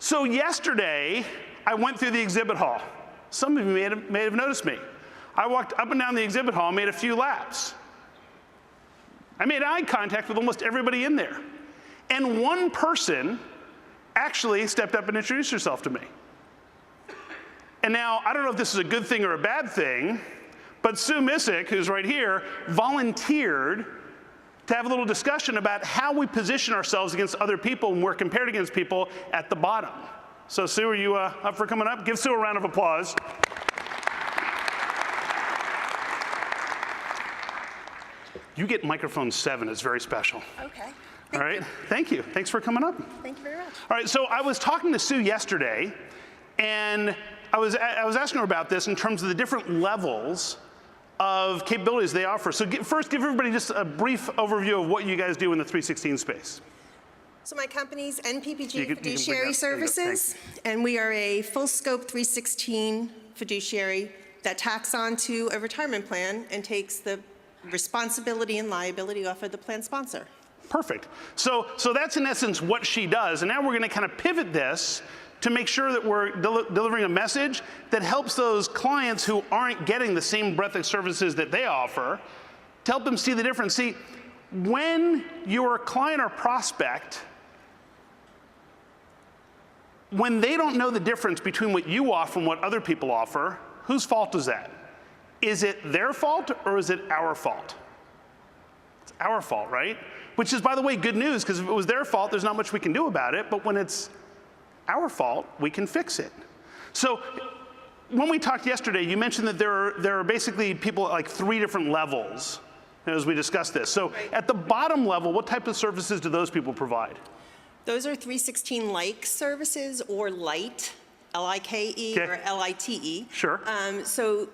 So yesterday, I went through the exhibit hall. Some of you may have noticed me. I walked up and down the exhibit hall, made a few laps. I made eye contact with almost everybody in there. And one person actually stepped up and introduced herself to me. And now, I don't know if this is a good thing or a bad thing, but Sue Missick, who's right here, volunteered to have a little discussion about how we position ourselves against other people when we're compared against people at the bottom. So Sue, are you up for coming up? Give Sue a round of applause. You get microphone 7, it's very special. Okay. All right, thank you. Thanks for coming up. Thank you very much. All right, so I was talking to Sue yesterday, and I was asking her about this in terms of the different levels of capabilities they offer. So first, give everybody just a brief overview of what you guys do in the 316 space. So my company's NPPG Fiduciary Services, and we are a full scope 316 fiduciary that tacks on to a retirement plan and takes the responsibility and liability off of the plan sponsor. Perfect. So that's in essence what she does. And now we're going to kind of pivot this to make sure that we're delivering a message that helps those clients who aren't getting the same breadth of services that they offer, to help them see the difference. See, when your client or prospect, when they don't know the difference between what you offer and what other people offer, whose fault is that? Is it their fault or is it our fault? It's our fault, right? Which is, by the way, good news, because if it was their fault, there's not much we can do about it. But when it's our fault, we can fix it. So when we talked yesterday, you mentioned that there are basically people at like 3 different levels as we discussed this. So at the bottom level, what type of services do those people provide? Those are 316-like services, or light, L-I-K-E, okay, or L-I-T-E. Sure. So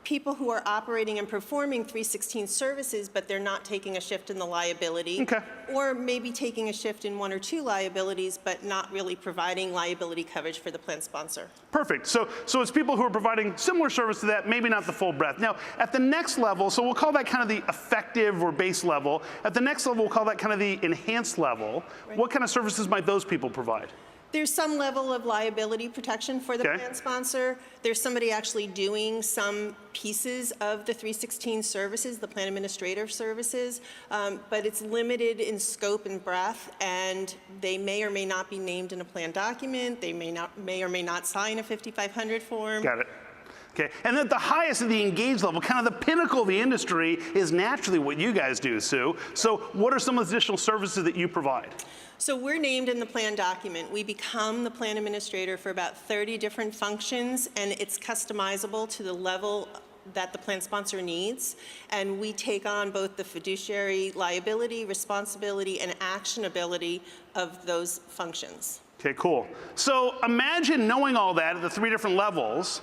people who are operating and performing 316 services, but they're not taking a shift in the liability, okay, or maybe taking a shift in 1 or 2 liabilities, but not really providing liability coverage for the plan sponsor. Perfect. So it's people who are providing similar service to that, maybe not the full breadth. Now, at the next level, so we'll call that kind of the effective or base level. At the next level, we'll call that kind of the enhanced level. Right. What kind of services might those people provide? There's some level of liability protection for the plan sponsor. There's somebody actually doing some pieces of the 316 services, the plan administrator services, but it's limited in scope and breadth, and they may or may not be named in a plan document. They may or may not sign a 5500 form. Got it. Okay, and at the highest of the engaged level, kind of the pinnacle of the industry, is naturally what you guys do, Sue. So what are some of the additional services that you provide? So we're named in the plan document. We become the plan administrator for about 30 different functions, and it's customizable to the level that the plan sponsor needs. And we take on both the fiduciary liability, responsibility, and actionability of those functions. Okay, cool. So imagine knowing all that at the 3 different levels.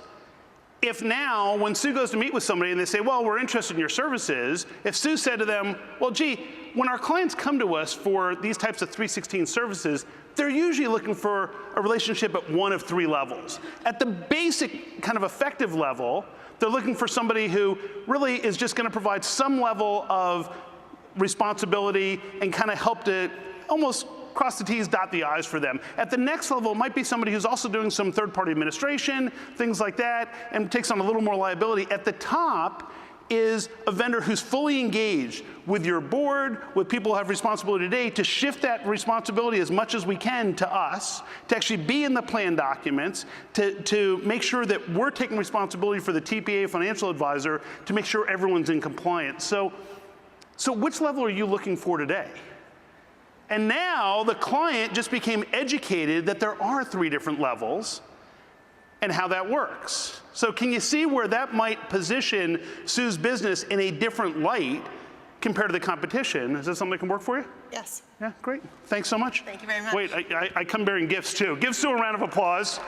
If now, when Sue goes to meet with somebody and they say, well, we're interested in your services, if Sue said to them, well, gee, when our clients come to us for these types of 316 services, they're usually looking for a relationship at 1 of 3 levels. At the basic kind of effective level, they're looking for somebody who really is just going to provide some level of responsibility and kind of help to almost cross the T's, dot the I's for them. At the next level, it might be somebody who's also doing some third-party administration, things like that, and takes on a little more liability. At the top is a vendor who's fully engaged with your board, with people who have responsibility today, to shift that responsibility as much as we can to us, to actually be in the plan documents, to make sure that we're taking responsibility for the TPA financial advisor to make sure everyone's in compliance. So which level are you looking for today? And now the client just became educated that there are 3 different levels and how that works. So can you see where that might position Sue's business in a different light compared to the competition? Is that something that can work for you? Yes. Yeah, great. Thanks so much. Thank you very much. Wait, I come bearing gifts too. Give Sue a round of applause.